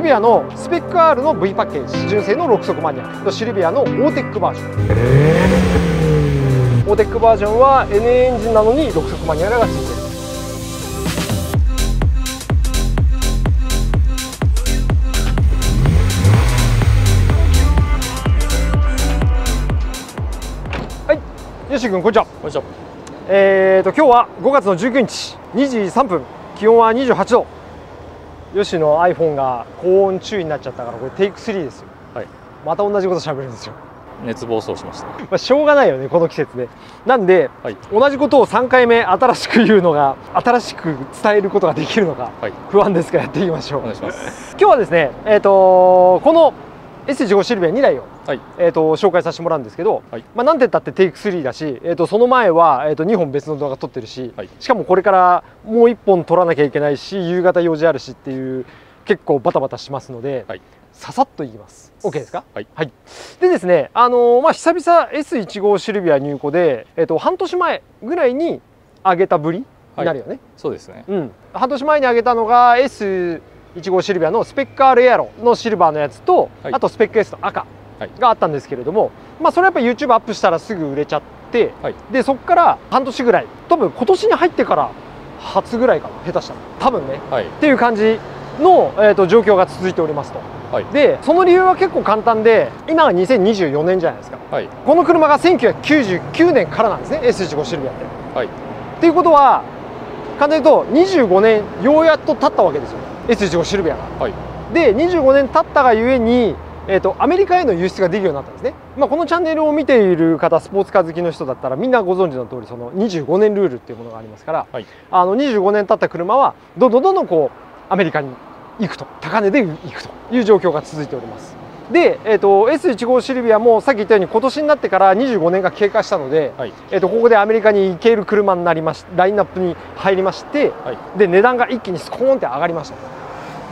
ルビアのスペック R の V パッケージ、純正の6速マニュアルとシルビアのオーテックバージョン。オーテックバージョンは NA エンジンなのに6速マニュアルがついている。はい、よし君こんにちは。こんにちは。今日は5月の19日2時3分、気温は28度。ヨシの iPhone が高温注意になっちゃったから、これテイク3ですよ。はい。また同じこと喋るんですよ。熱暴走しました。しょうがないよね、この季節で。なんで、はい、同じことを3回目新しく言うのが、新しく伝えることができるのか、はい、不安ですがやっていきましょう。お願いします。今日はですね、この S15 シルビア2台を、はい、紹介させてもらうんですけど、はい、なんて言ったってテイク3だし、その前は、2本別の動画撮ってるし、はい、しかもこれからもう1本撮らなきゃいけないし、夕方用事あるしっていう結構バタバタしますので、はい、ささっといきます。 OK ですか？はい、はい、でですね、久々 S15 シルビア入庫で、半年前ぐらいに上げたぶりになるよね。はい、そうですね、うん、半年前に上げたのが S15 シルビアのスペック R エアロのシルバーのやつと、はい、あとスペック S の赤があったんですけれども、それやっぱ YouTube アップしたらすぐ売れちゃって、はい、でそこから半年ぐらい、多分今年に入ってから初ぐらいかな、下手したら多分ね、はい、っていう感じの、状況が続いておりますと。はい、でその理由は結構簡単で、今が2024年じゃないですか。はい、この車が1999年からなんですね、 S15 シルビアって。はい、っていうことは簡単に言うと25年ようやっと経ったわけですよ、 S15 シルビアが。はい、で25年経ったがゆえに、アメリカへの輸出ができるようになったんですね。このチャンネルを見ている方、スポーツカー好きの人だったらみんなご存知の通り、その25年ルールっていうものがありますから、はい、25年経った車はどんどんこうアメリカに行くと、高値で行くという状況が続いております。で、S15 シルビアもさっき言ったように今年になってから25年が経過したので、はい、ここでアメリカに行ける車になりまし、ラインナップに入りまして、はい、で値段が一気にスコーンって上がりました。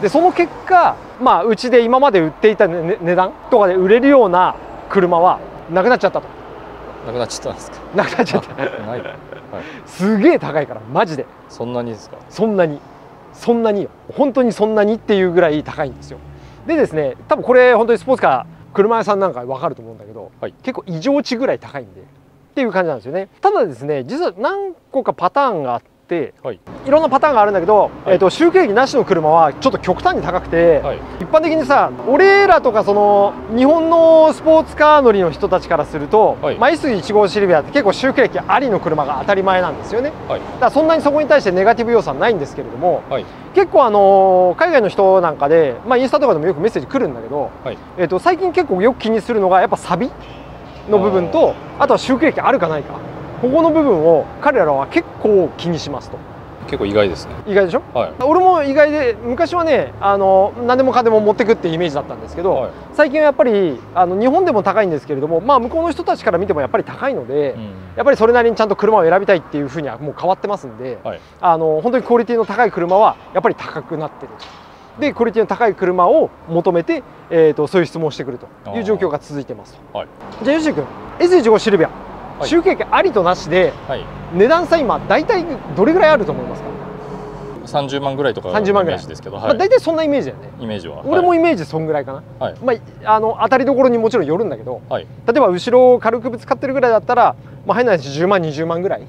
でその結果、うちで今まで売っていた、値段とかで売れるような車はなくなっちゃったと。なくなっちゃったんですか？なくなっちゃった。はい、すげえ高いから、マジで。そんなにですか？そんなによ、本当にそんなにっていうぐらい高いんですよ。でですね、多分これ本当にスポーツカー車屋さんなんか分かると思うんだけど、はい、結構異常値ぐらい高いんでっていう感じなんですよね。ただですね、実は何個かパターンがあって、はい、いろんなパターンがあるんだけど、はい、修形機なしの車はちょっと極端に高くて、はい、一般的にさ、俺らとかその日本のスポーツカー乗りの人たちからすると、はい、S15 シルビアって結構修形機ありの車が当たり前なんですよね。はい、だからそんなにそこに対してネガティブ要素はないんですけれども、はい、結構海外の人なんかで、インスタとかでもよくメッセージ来るんだけど、はい、最近結構よく気にするのがやっぱサビの部分と、あとは修形機あるかないか、ここの部分を彼らは結構気にしますと。結構意外ですね。意外でしょ？はい、俺も意外で、昔はね、何でもかでも持ってくってイメージだったんですけど、はい、最近はやっぱり日本でも高いんですけれども、向こうの人たちから見てもやっぱり高いので、やっぱりそれなりにちゃんと車を選びたいっていうふうにはもう変わってますんで、はい、本当にクオリティの高い車はやっぱり高くなってる。でクオリティの高い車を求めて、そういう質問をしてくるという状況が続いてますと。はい、じゃあ吉井君、 S15 シルビア、修形機ありとなしで、はい、値段差今大体どれぐらいあると思いますか？30万ぐらいとかのイメージですけど、大体そんなイメージだよね。イメージは俺もイメージそんぐらいかな。はい、当たりどころにもちろんよるんだけど、はい、例えば後ろを軽くぶつかってるぐらいだったら、変な話10万20万ぐらい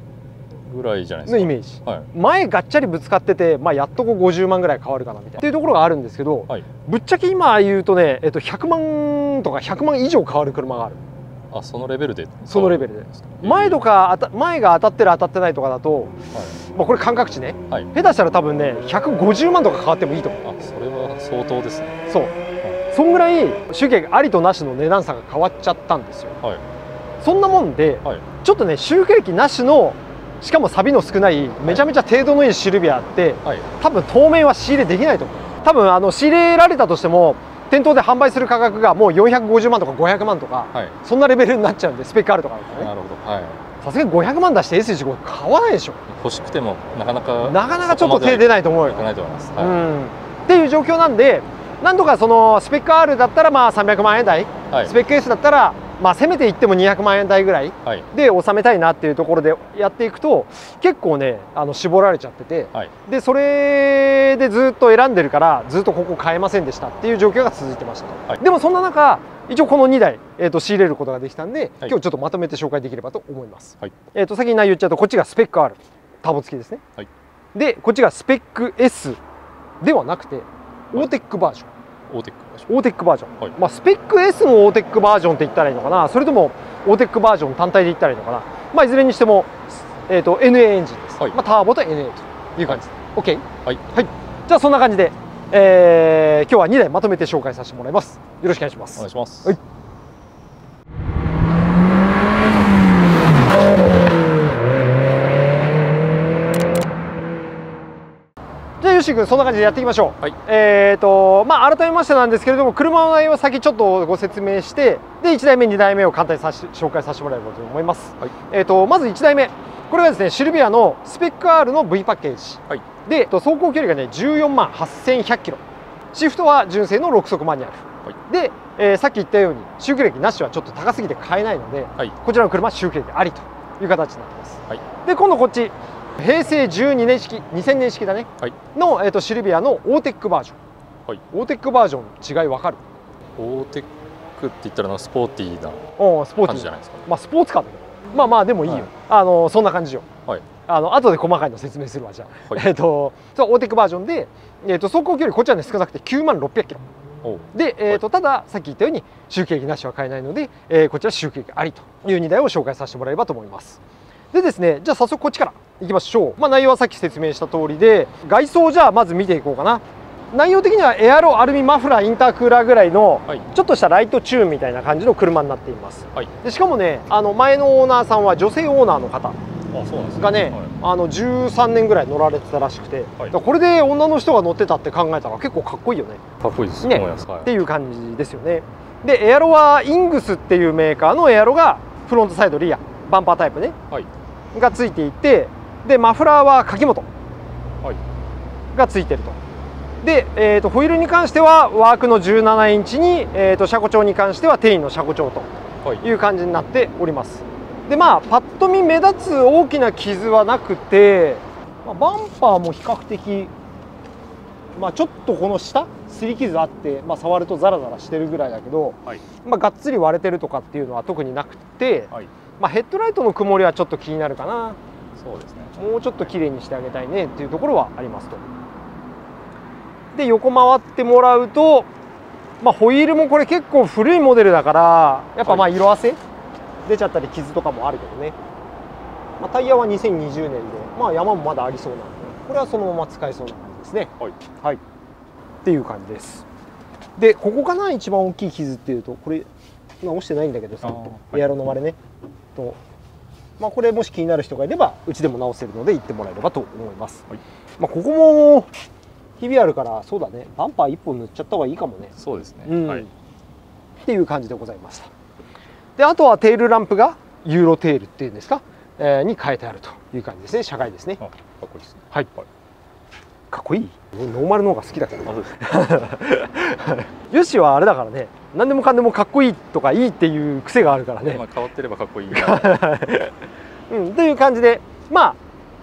じゃないですかのイメージ。はい、前がっちゃりぶつかってて、やっとこう50万ぐらい変わるかなみたいなっていうところがあるんですけど、はい、ぶっちゃけ今言うとね、100万とか100万以上変わる車がある。あ、そのレベルで。そのレベルで。前とか前が当たってる当たってないとかだと、はい、これ感覚値ね、はい、下手したら多分ね150万とか変わってもいいと思う。あ、それは相当ですね。そう、そんぐらい修形機ありとなしの値段差が変わっちゃったんですよ。はい、そんなもんで、はい、ちょっとね修形機なしの、しかも錆の少ないめちゃめちゃ程度のいいシルビアって、はい、多分当面は仕入れできないと思う。多分仕入れられたとしても店頭で販売する価格がもう450万とか500万とか、はい、そんなレベルになっちゃうんで、スペックあるとかだとね。なるほど。はい、さすがに500万出して S15 買わないでしょ。欲しくてもなかなかちょっと手出ないと思うよ。っていう状況なんで、なんとかそのスペック R だったら300万円台、はい、スペック S だったらまあせめていっても200万円台ぐらいで収めたいなっていうところでやっていくと結構ね絞られちゃってて、でそれでずっと選んでるからずっとここ買えませんでしたっていう状況が続いてました。でもそんな中一応この2台、仕入れることができたんで、今日ちょっとまとめて紹介できればと思います。先に内容言っちゃうとこっちがスペック R ターボ付きですね。でこっちがスペック S ではなくてオーテックバージョン。オーテックバージョン、まあスペック S のオーテックバージョンって言ったらいいのかな、それともオーテックバージョン単体で言ったらいいのかな、まあいずれにしても、NA エンジンです、まあターボと NA という感じです。OK、はい、じゃあそんな感じで、今日は2台まとめて紹介させてもらいます。よろしくお願いします。お願いします。じゃあよし君そんな感じでやっていきましょう。まあ改めましてなんですけれども、車の内容を先ちょっとご説明して、で1台目2台目を簡単に紹介させてもらえればと思います。まず1台目、これがですねシルビアのスペック R の V パッケージ、で走行距離がね14万8100キロ、シフトは純正の6速マニュアル、で、さっき言ったように周期歴なしはちょっと高すぎて買えないので、こちらの車は周期歴ありという形になってます。で今度こっち平成12年式2000年式だね、の、シルビアのオーテックバージョン、オーテックバージョン違い分かる？オーテックって言ったらスポーティーな感じじゃないですか。まあスポーツカーだね。まあまあでもいいよ、そんな感じよ。後で細かいの説明するわ。じゃあ、そうオーテックバージョンで、走行距離こっちはね少なくて9万600キロで、たださっき言ったように周期歴なしは買えないので、こちら周期歴ありという2台を紹介させてもらえればと思います。でですね、じゃあ早速こっちからいきましょう。まあ内容はさっき説明した通りで、外装じゃあまず見ていこうかな。内容的にはエアロアルミマフラーインタークーラーぐらいのちょっとしたライトチューンみたいな感じの車になっています。でしかもね前のオーナーさんは女性オーナーの方がね13年ぐらい乗られてたらしくて、これで女の人が乗ってたって考えたら結構かっこいいよね。かっこいいですねっていう感じですよね。でエアロはイングスっていうメーカーのエアロがフロントサイドリアバンパータイプね、がついていて、でマフラーは柿本がついてると。で、ホイールに関してはワークの17インチに、車庫調に関してはテインの車庫調という感じになっております。でまあパッと見目立つ大きな傷はなくて、バンパーも比較的、ちょっとこの下擦り傷あって、触るとザラザラしてるぐらいだけど、がっつり割れてるとかっていうのは特になくて、ヘッドライトの曇りはちょっと気になるかな。そうですね。もうちょっと綺麗にしてあげたいねっていうところはありますと。で横回ってもらうと、ホイールもこれ結構古いモデルだからやっぱ色あせ出ちゃったり傷とかもあるけどね、タイヤは2020年で、山もまだありそうなのでこれはそのまま使えそうな感じですね。っていう感じです。でここかな、一番大きい傷っていうと、これ直してないんだけどさ、エアロの割れねと、これもし気になる人がいればうちでも直せるので行ってもらえればと思います。ここもひびあるから、そうだね、バンパー1本塗っちゃった方がいいかもね。そうですね、っていう感じでございました。であとはテールランプがユーロテールっていうんですか、に変えてあるという感じですね。車外ですね。かっこいいですね。かっこいい。ノーマルの方が好きだけどヨッシーはあれだからね、何でもかんでもかっこいいとかいいっていう癖があるからね。変わってればかっこいいという感じで、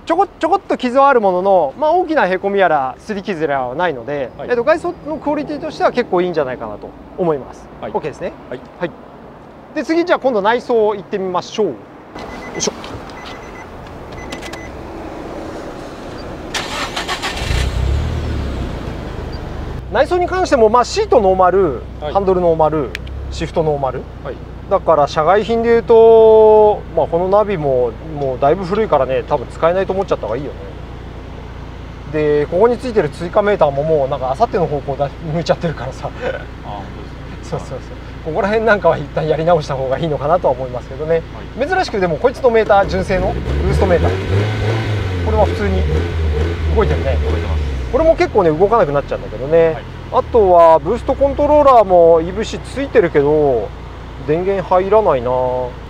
ちょこっと傷はあるものの、大きなへこみやら擦り傷やらはないので、外装のクオリティとしては結構いいんじゃないかなと思います。OK ですね。で次じゃあ今度内装行ってみましょう。よいしょ。内装に関しても、シートノーマル、ハンドルノーマル、シフトノーマル、だから社外品でいうと、このナビももうだいぶ古いからね、多分使えないと思っちゃった方がいいよね。でここについてる追加メーターももうなんかあさっての方向向いちゃってるからさそうここら辺なんかは一旦やり直した方がいいのかなとは思いますけどね。珍しくでもこいつのメーター、純正のブーストメーター、これは普通に動いてるね。これも結構ね動かなくなっちゃうんだけどね、あとはブーストコントローラーも EVC ついてるけど電源入らないな。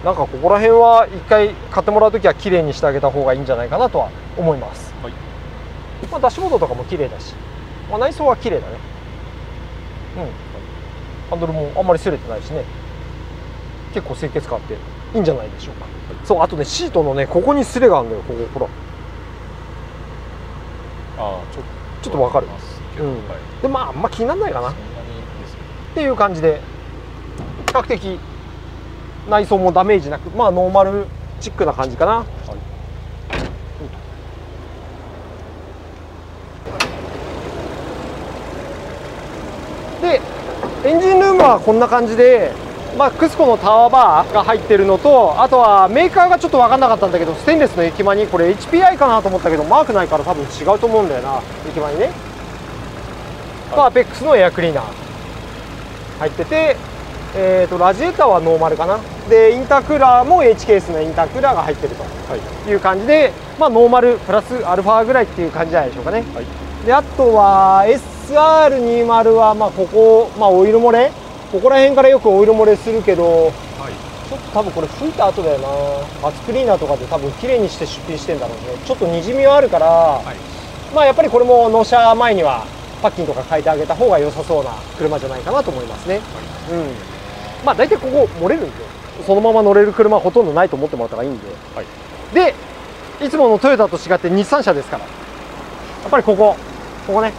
なんかここら辺は一回買ってもらうときは綺麗にしてあげた方がいいんじゃないかなとは思います。ダッシュボードとかも綺麗だし、内装は綺麗だね。ハンドルもあんまり擦れてないしね。結構清潔感あっていいんじゃないでしょうか。そう、あとねシートのねここにスレがあるんだよ。ここほら、ちょっとわかる。でまああんま気にならないかなっていう感じで、比較的内装もダメージなく、まあノーマルチックな感じかな。でエンジンルームはこんな感じで、まあ、クスコのタワーバーが入ってるのと、あとはメーカーがちょっと分かんなかったんだけど、ステンレスの駅間にこれ HPI かなと思ったけどマークないから多分違うと思うんだよな。駅間にね、アペックスのエアクリーナー入ってて、ラジエーターはノーマルかな。でインタークーラーも H ケースのインタークーラーが入ってるという感じで、まあ、ノーマルプラスアルファぐらいっていう感じじゃないでしょうかね。であとは SR20 はまあここ、まあ、オイル漏れ、ここら辺からよくオイル漏れするけど、ちょっと多分これ拭いた後だよな。バツクリーナーとかで多分綺麗にして出品してんだろうね。ちょっとにじみはあるから、まあやっぱりこれも納車前にはパッキンとか変えてあげた方が良さそうな車じゃないかなと思いますね。まあ大体ここ漏れるんで、そのまま乗れる車はほとんどないと思ってもらったらいいんで、でいつものトヨタと違って日産車ですから、やっぱりここね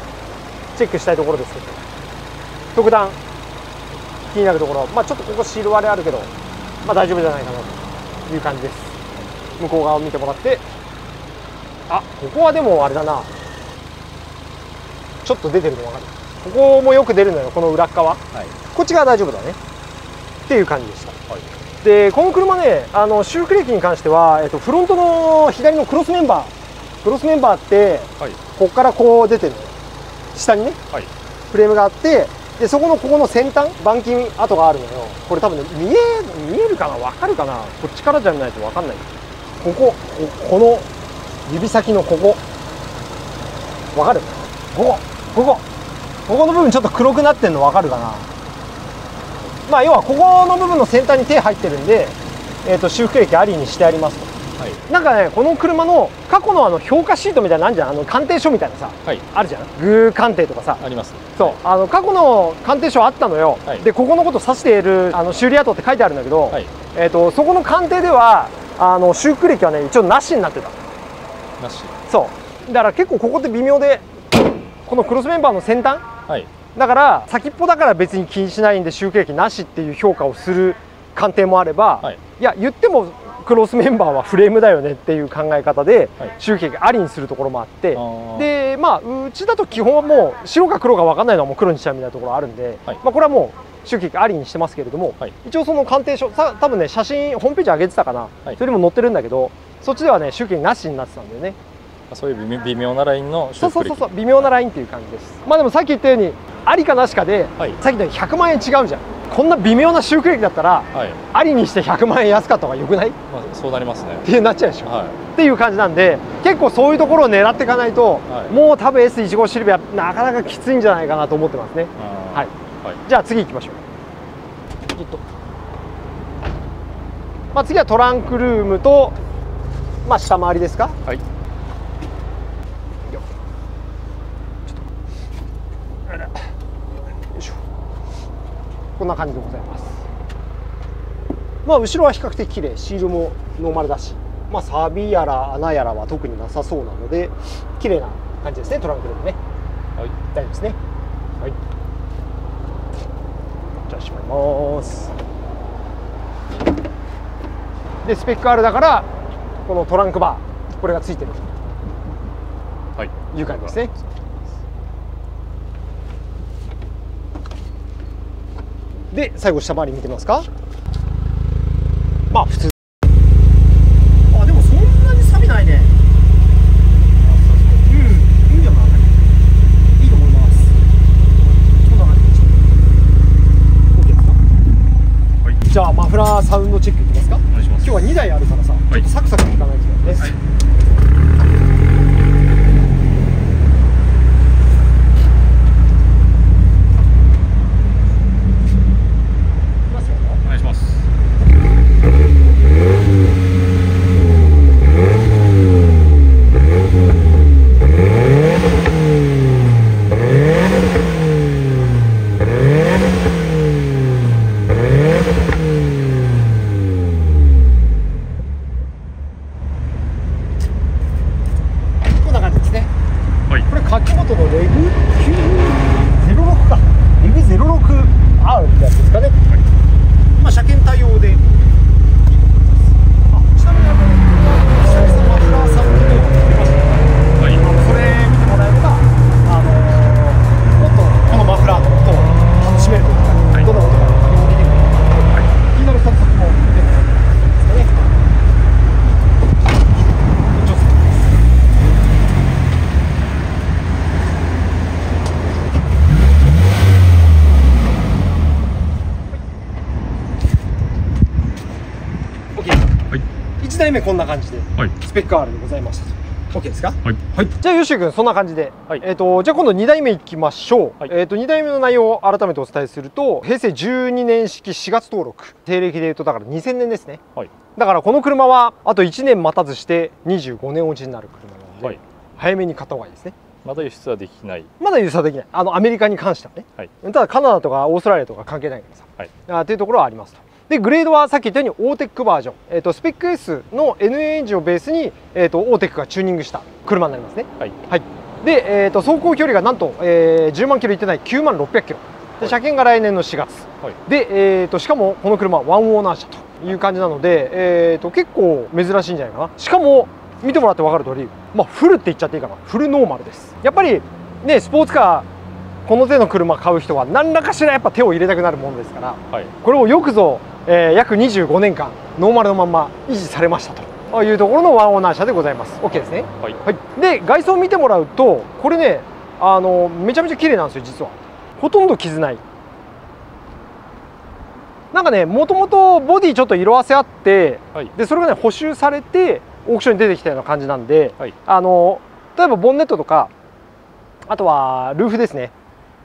チェックしたいところですけど、特段気になるところ、まあちょっとここシール割れあるけど、まあ大丈夫じゃないかなという感じです。向こう側を見てもらって、あ、ここはでもあれだな、ちょっと出てるの分かる。ここもよく出るのよ、この裏側、こっち側大丈夫だねっていう感じでした。でこの車ね、修復歴に関しては、フロントの左のクロスメンバーって、ここからこう出てるのよ、下にね、フレームがあって、でそこのここの先端板金跡があるのよ。これ多分ね見えるかな、分かるかな、こっちからじゃないと分かんない。この指先のここ分かる？ここの部分ちょっと黒くなってるの分かるかな。まあ要はここの部分の先端に手入ってるんで、修復歴ありにしてありますと。なんかねこの車の過去の評価シートみたいなのあるじゃん、鑑定書みたいなさ、あるじゃん、グー鑑定とかさあります。そう、過去の鑑定書あったのよ。でここのこと指している修理跡って書いてあるんだけど、そこの鑑定では修復歴はね一応なしになってた。なし。そうだから結構ここって微妙で、このクロスメンバーの先端、だから先っぽだから別に気にしないんで修復歴なしっていう評価をする鑑定もあれば、いや言ってもクロスメンバーはフレームだよねっていう考え方で修復歴ありにするところもあって、でまあうちだと基本はもう白か黒か分かんないのはもう黒にしちゃうみたいなところあるんで、まあこれはもう修復歴ありにしてますけれども、一応その鑑定書多分ね写真ホームページ上げてたかな、それにも載ってるんだけど、そっちではね修復歴なしになってたんだよね。そういう微妙なラインの修復歴。そう微妙なラインっていう感じです。まあでもさっき言ったようにありかなしかで、さっきの100万円違うじゃん。こんな微妙な修復歴だったら、ありにして100万円安かった方がよくない？まあそうなりますね。ってなっちゃうでしょ。っていう感じなんで、結構そういうところを狙っていかないと、もう多分 S15 シルビアなかなかきついんじゃないかなと思ってますね。じゃあ次行きましょう。まあ次はトランクルームと、まあ下回りですか。こんな感じでございます。まあ後ろは比較的綺麗、シールもノーマルだし、まあサビやら穴やらは特になさそうなので綺麗な感じですね。トランクルームね、大丈夫ですね。じゃあ閉まります。でスペック R だからこのトランクバー、これがついてるという感じですね。で最後下回り見てみますか。まあ普通、あでもそんなに錆びないね。いいんじゃない、いいと思います。こんな感じですか。じゃあマフラーサウンドチェックいきますか。お願いします。今日は2台あるからさ、ちょっとサクサクいかないといけないね。トのレグ906か、レグ 06R ってやつですかね。まあ車検対応でいいと思います。ちなみに久々マフラーさんに出ました。はい。それ見てもらえればもっとこのマフラーの音を楽しめるというか、どんな音が聞いてくるか、気になる人の先も見てもらえればいいですかね。1台目こんな感じで、スペック R でございましたと。OK ですか？はい。じゃあよし君そんな感じで、じゃあ今度2台目いきましょう。2台目の内容を改めてお伝えすると、平成12年式4月登録、西暦でいうとだから2000年ですね。だからこの車はあと1年待たずして25年落ちになる車なので、早めに買った方がいいですね。まだ輸出はできない。まだ輸出はできない。アメリカに関してはね。ただカナダとかオーストラリアとか関係ないからさ。っていうところはありますと。でグレードはさっき言ったようにオーテックバージョン、スペック S の NA エンジンをベースに、オーテックがチューニングした車になりますね。で、走行距離がなんと、10万キロいってない9万600キロで、車検が来年の4月、で、しかもこの車はワンオーナー車という感じなので、結構珍しいんじゃないかな。しかも見てもらって分かる通り、フルって言っちゃっていいかな、フルノーマルです。やっぱりね、スポーツカーこの手の車買う人は何らかしらやっぱ手を入れたくなるものですから、これをよくぞ約25年間ノーマルのまんま維持されましたというところのワンオーナー車でございます。 OK ですね。で外装を見てもらうと、これねめちゃめちゃ綺麗なんですよ。実はほとんど傷ない。なんかね、もともとボディちょっと色あせあって、でそれがね補修されてオークションに出てきたような感じなんで、例えばボンネットとか、あとはルーフですね、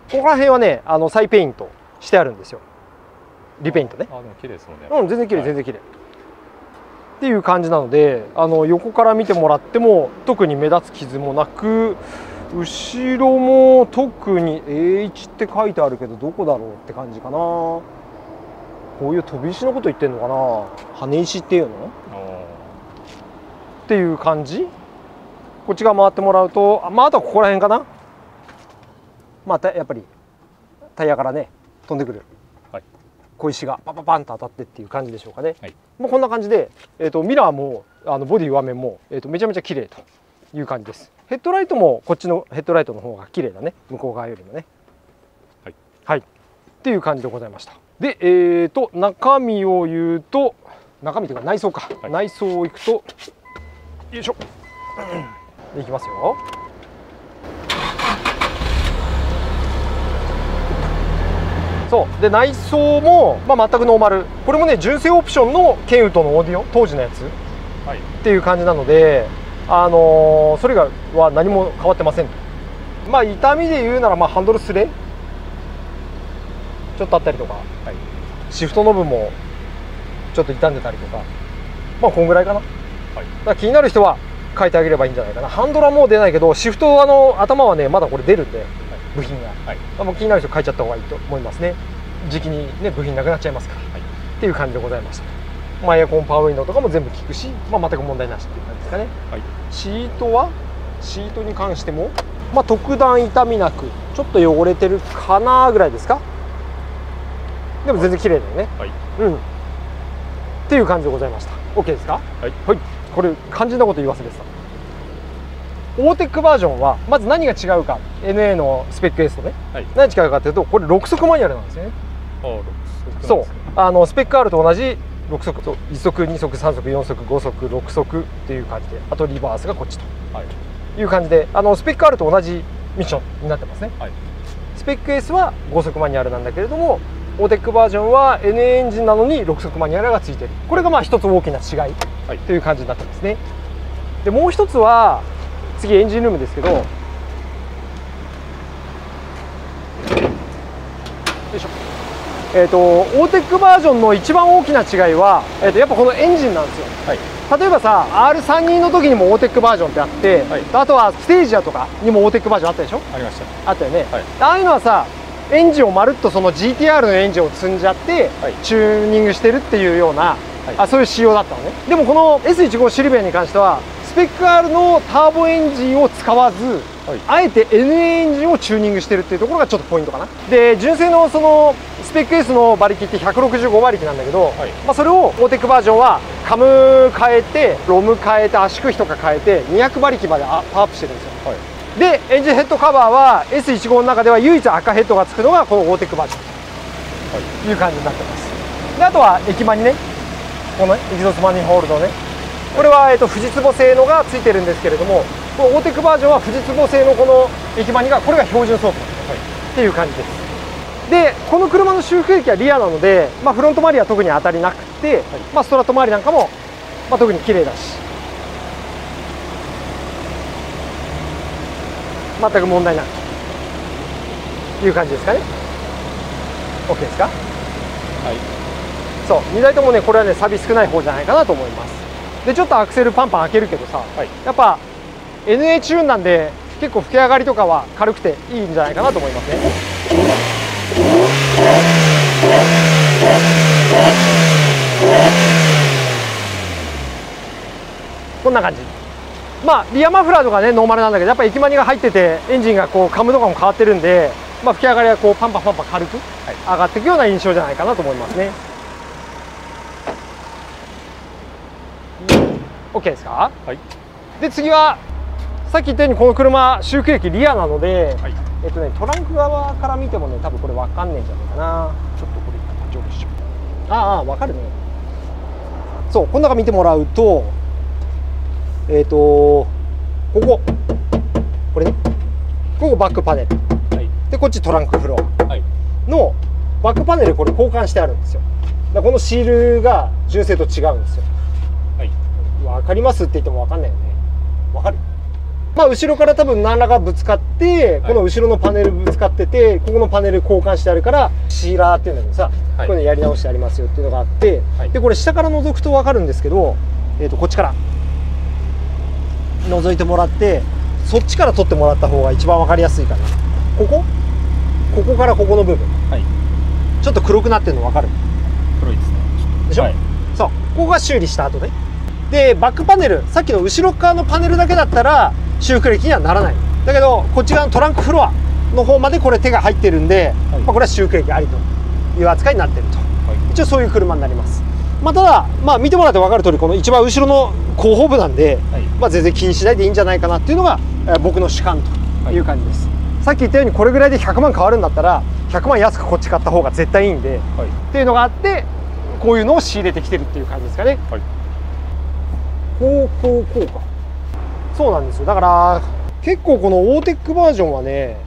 ここら辺はね再ペイントしてあるんですよ。リペイントね。でも綺麗ですもんね。全然綺麗、全然綺麗っていう感じなので、横から見てもらっても特に目立つ傷もなく、後ろも特に A1 って書いてあるけどどこだろうって感じかな。こういう飛び石のこと言ってんのかな、羽石っていうのっていう感じ。こっち側回ってもらうと、あとはここら辺かな。やっぱりタイヤからね飛んでくる小石がパパパンと当たってっていう感じでしょうかね。こんな感じで、ミラーもボディ上面も、めちゃめちゃ綺麗という感じです。ヘッドライトもこっちのヘッドライトの方が綺麗だね、向こう側よりもね。っていう感じでございました。で中身を言うと、中身というか内装か、内装をいくと、よいしょいきますよ。そうで内装も、全くノーマル。これもね純正オプションのケンウッドのオーディオ当時のやつ、っていう感じなので、それがは何も変わってませんと。痛みで言うなら、ハンドルスレちょっとあったりとか、シフトノブもちょっと傷んでたりとか、こんぐらいかな。だから気になる人は変えてあげればいいんじゃないかな。ハンドルはもう出ないけど、シフト頭はねまだこれ出るんで、部品が、気になる人変えちゃった方がいいと思いますね。時期にね部品なくなっちゃいますから、っていう感じでございました。エアコンパワーウィンドウとかも全部効くし、全く問題なしっていう感じですかね。シートに関しても、特段痛みなく、ちょっと汚れてるかなぐらいですか。でも全然綺麗だよね。っていう感じでございました。 OK ですか？これ肝心なこと言い忘れてた。オーテックバージョンはまず何が違うか、 NA のスペック S とね、何が違うかというと、これ6速マニュアルなんですよね。そう、スペック R と同じ6速、1速2速3速4速5速6速っていう感じで、あとリバースがこっちという感じで、スペック R と同じミッションになってますね。スペック S は5速マニュアルなんだけれども、オーテックバージョンは NA エンジンなのに6速マニュアルがついてる。これが一つ大きな違いという感じになってますね。でもう一つは、次エンジンルームですけど、よいしょ。オーテックバージョンの一番大きな違いは、やっぱこのエンジンなんですよ。例えばさ R32 の時にもオーテックバージョンってあって、あとはステージアとかにもオーテックバージョンあったでしょ。ありました。あったよね。ああいうのはさ、エンジンをまるっとその GTR のエンジンを積んじゃって、チューニングしてるっていうような、そういう仕様だったのね。でもこの S15 シルビアに関してはススペック R のターボエンジンを使わず、あえて NA エンジンをチューニングしてるっていうところがちょっとポイントかな。で純正のそのスペック S の馬力って165馬力なんだけど、それをオーテックバージョンはカム変えてロム変えて足首とか変えて200馬力までパワーアップしてるんですよ。でエンジンヘッドカバーは S15 の中では唯一赤ヘッドがつくのがこのオーテックバージョンという感じになってます。であとは駅間にねこのエキゾスマニホールドね、これは富士壺製のがついてるんですけれども、このオーテックバージョンは富士壺製のこの駅間にがこれが標準装備っていう感じです。でこの車の修復液はリアなので、フロント周りは特に当たりなくて、ストラット周りなんかも、特に綺麗だし全く問題ないという感じですかね。 OK ですか。そう2台ともねこれはねサビ少ない方じゃないかなと思います。でちょっとアクセルパンパン開けるけどさ、やっぱ NA チューンなんで結構吹き上がりとかは軽くていいんじゃないかなと思いますね。こんな感じ。リアマフラーとかねノーマルなんだけど、やっぱ駅間にが入っててエンジンがこうカムとかも変わってるんで、吹き上がりはこうパンパンパンパン軽く上がっていくような印象じゃないかなと思いますね。OK ですか。で次はさっき言ったようにこの車修復液リアなので、トランク側から見てもね多分これ分かんねえんじゃないかな。ちょっとこれ立ち起こしちゃう。分かるね。そうこの中見てもらうとこれねここバックパネル、でこっちトランクフロアのバックパネルこれ交換してあるんですよ。だからこのシールが純正と違うんですよ。分かりますって言っても分かんないよね。分かる。後ろから多分何らかぶつかって、この後ろのパネルぶつかってて、ここのパネル交換してあるからシーラーっていうんだけどさ、こういうのやり直してありますよっていうのがあって、でこれ下から覗くと分かるんですけど、こっちから覗いてもらってそっちから取ってもらった方が一番分かりやすいかな。ここからここの部分、ちょっと黒くなってるの分かる。黒いですね。でしょ、そうここが修理した後ね。でバックパネルさっきの後ろ側のパネルだけだったら修復液にはならない。だけどこっち側のトランクフロアの方までこれ手が入ってるんで、これは修復液ありという扱いになってると、一応そういう車になります。ただ見てもらって分かる通りこの一番後ろの後方部なんで、全然気にしないでいいんじゃないかなっていうのが僕の主観という感じです。さっき言ったようにこれぐらいで100万変わるんだったら100万安くこっち買った方が絶対いいんで、っていうのがあってこういうのを仕入れてきてるっていう感じですかね。こうか。そうなんですよ。だから結構このオーテックバージョンはね、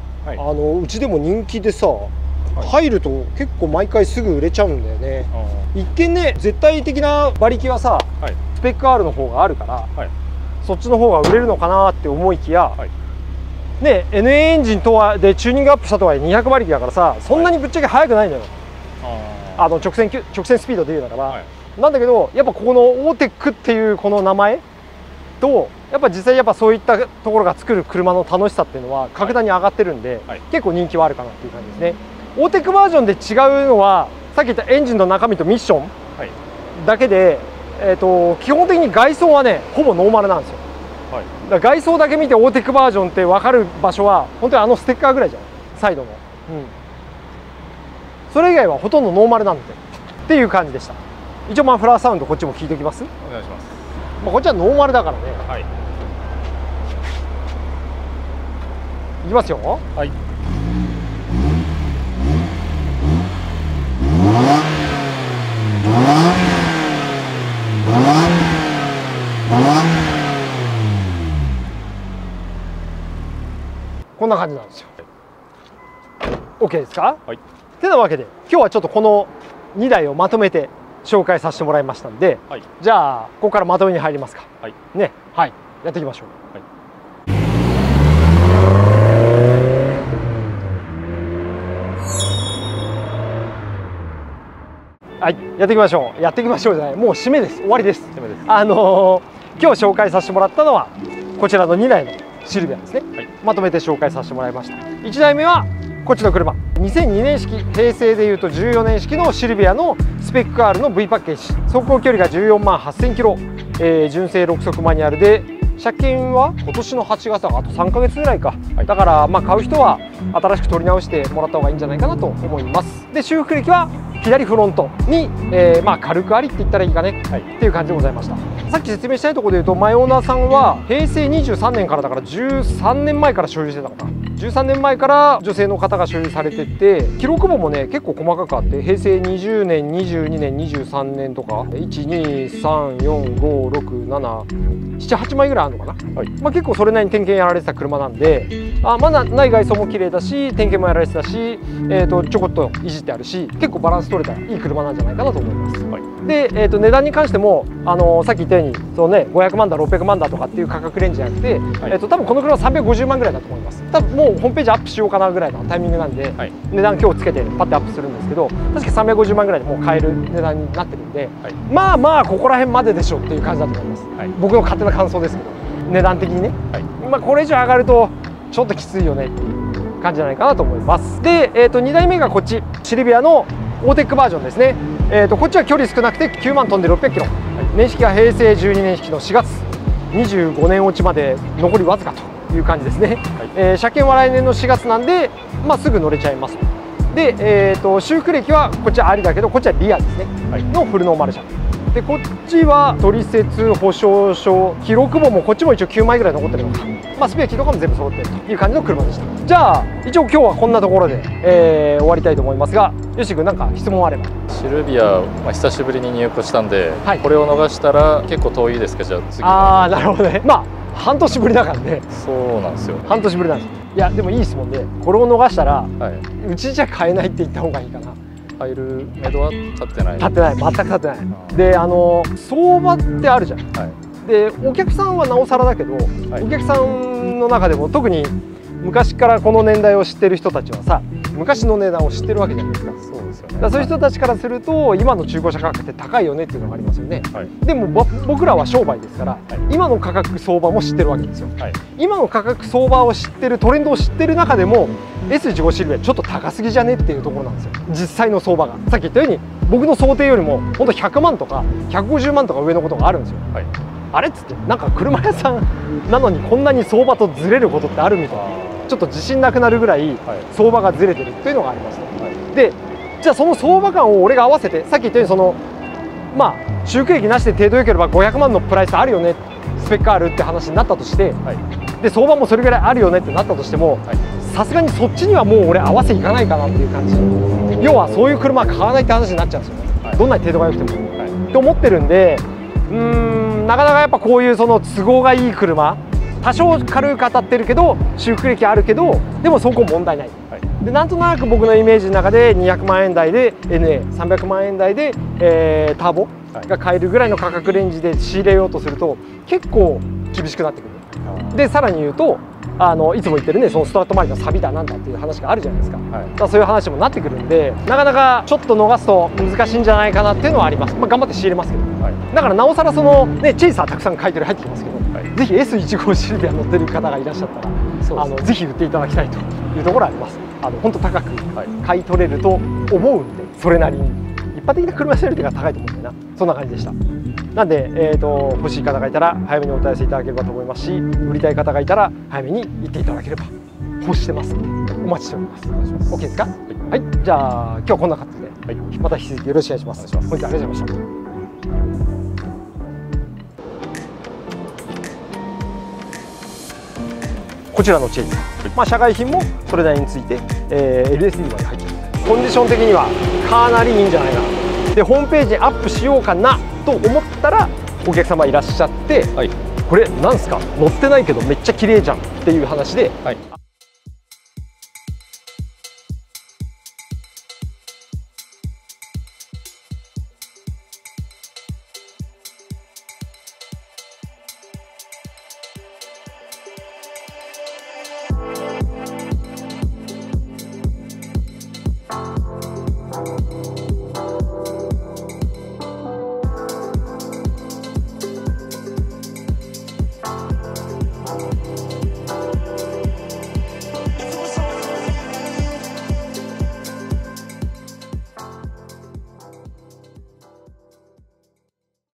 うちでも人気でさ、入ると結構毎回すぐ売れちゃうんだよね。一見ね絶対的な馬力はさ、スペック R の方があるから、そっちの方が売れるのかなって思いきや、ね NA エンジンとはでチューニングアップしたとはいえ200馬力だからさ、そんなにぶっちゃけ速くないのよ。直線スピードでいうならば、なんだけどやっぱここのオーテックっていうこの名前とやっぱ実際やっぱそういったところが作る車の楽しさっていうのは格段に上がってるんで、結構人気はあるかなっていう感じですね。オーテックバージョンで違うのはさっき言ったエンジンの中身とミッションだけで、基本的に外装はねほぼノーマルなんですよ。だから外装だけ見てオーテックバージョンって分かる場所は本当にあのステッカーぐらいじゃん、サイドの、それ以外はほとんどノーマルなんでっていう感じでした。一応マフラーサウンドこっちも聞いておきます。お願いします。こっちはノーマルだからね。いきますよ。こんな感じなんですよ。OK ですか。てなわけで今日はちょっとこの2台をまとめて紹介させてもらいましたんで、じゃあここからまとめに入りますか。やっていきましょう。やっていきましょう。やっていきましょうじゃない、もう締めです。終わりです。今日紹介させてもらったのはこちらの2台のシルビアですね。まとめて紹介させてもらいました。1台目はこっちの車、2002年式、平成でいうと14年式のシルビアのスペック R の V パッケージ、走行距離が14万8000キロ、純正6速マニュアルで車検は今年の8月だ、あと3ヶ月ぐらいか、だからまあ買う人は新しく取り直してもらった方がいいんじゃないかなと思います。で修復歴は左フロントに、まあ軽くありって言ったらいいかね、っていう感じでございました。さっき説明したいところで言うと、前オーナーさんは平成23年からだから13年前から所有してたのかな。13年前から女性の方が所有されてて、記録簿もね結構細かくあって、平成20年22年23年とか123456778枚ぐらいあるのかな、まあ、結構それなりに点検やられてた車なんで、まだ内外装も綺麗だし、点検もやられてたし、ちょこっといじってあるし、結構バランス取れたいい車なんじゃないかなと思います。で、値段に関してもさっき言ったようにその、ね、500万だ600万だとかっていう価格レンジじゃなくて、多分この車は350万ぐらいだと思います。多分もうホームページアップしようかなぐらいのタイミングなんで、値段今日つけてパッてアップするんですけど、確か350万ぐらいでもう買える値段になってるんで、まあまあここら辺まででしょっていう感じだと思います。僕の勝手な感想ですけど、値段的にね、まあこれ以上上がるとちょっときついよねっていう感じじゃないかなと思います。で、2台目がこっちシルビアのオーテックバージョンですね。こっちは距離少なくて9万飛んで600キロ、年式が平成12年式の4月、25年落ちまで残りわずかという感じですね。車検は来年の4月なんで、まあ、すぐ乗れちゃいます。で、修復歴はこっちはありだけど、こっちはリアですね、のフルノーマル車で、こっちは取説保証書、記録簿もこっちも一応9枚ぐらい残ってるのか、まあ、スペアキーとかも全部揃ってるという感じの車でした。じゃあ一応今日はこんなところで、終わりたいと思いますが、よし君なんか質問あれば。シルビア、久しぶりに入庫したんで、これを逃したら結構遠いですか？じゃあ次。なるほどね。まあ半年ぶりだからね。そうなんですよ。半年ぶりなんです。いやでもいい質問で、これを逃したら、うちじゃ買えないって言った方がいいかな。買える目処は立ってない。立ってない、全く立ってない。で、相場ってあるじゃん。で、お客さんはなおさらだけど、お客さんの中でも特に昔からこの年代を知ってる人たちはさ、昔の値段を知ってるわけじゃないですか。そうですよね。だからそういう人たちからすると、今の中古車価格って高いよねっていうのがありますよね。でも僕らは商売ですから、今の価格相場も知ってるわけですよ。今の価格相場を知ってる、トレンドを知ってる中でも S15 シルビアちょっと高すぎじゃねっていうところなんですよ、実際の相場が。さっき言ったように僕の想定よりも本当100万とか150万とか上のことがあるんですよ。あれっつって、なんか車屋さんなのにこんなに相場とずれることってあるみたいな、ちょっと自信なくなるぐらい相場がずれてるっていうのがあります。で、じゃあその相場感を俺が合わせて、さっき言ったようにそのまあ修復益なしで程度良ければ500万のプライスあるよね、スペックあるって話になったとして、で相場もそれぐらいあるよねってなったとしても、さすがにそっちにはもう俺合わせいかないかなっていう感じ。要はそういう車は買わないって話になっちゃうんですよね、どんなに程度が良くても。って思ってるんで、なかなかやっぱこういうその都合がいい車、多少軽く当たってるけど修復歴あるけど、でもそこ問題ない、でなんとなく僕のイメージの中で200万円台で NA300 万円台で、ターボが買えるぐらいの価格レンジで仕入れようとすると結構厳しくなってくる。でさらに言うといつも言ってるね、そのストラット周りの錆だなんだっていう話があるじゃないですか。だからそういう話もなってくるんで、なかなかちょっと逃すと難しいんじゃないかなっていうのはあります。まあ、頑張って仕入れますけど、だからなおさらそのねチェイサーたくさん買い取り入ってきますけど、ぜひ S15 シルビア乗ってる方がいらっしゃったら、ぜひ売っていただきたいというところはあります。本当高く買い取れると思うんで、それなりに一般的な車修理が高いと思うんだよな。そんな感じでした。なんで、欲しい方がいたら早めにお問い合わせいただければと思いますし、売りたい方がいたら早めに行っていただければ欲してますんでお待ちしております。OK ですか？はい、じゃあ今日はこんな感じで、また引き続きよろしくお願いします。本日はありがとうございました。こちらのチェイサー、社外品もそれなりについて、LSD まで入ってるので、コンディション的にはかなりいいんじゃないかな。でホームページにアップしようかなと思ったらお客様いらっしゃって、これなんすか乗ってないけどめっちゃ綺麗じゃんっていう話で、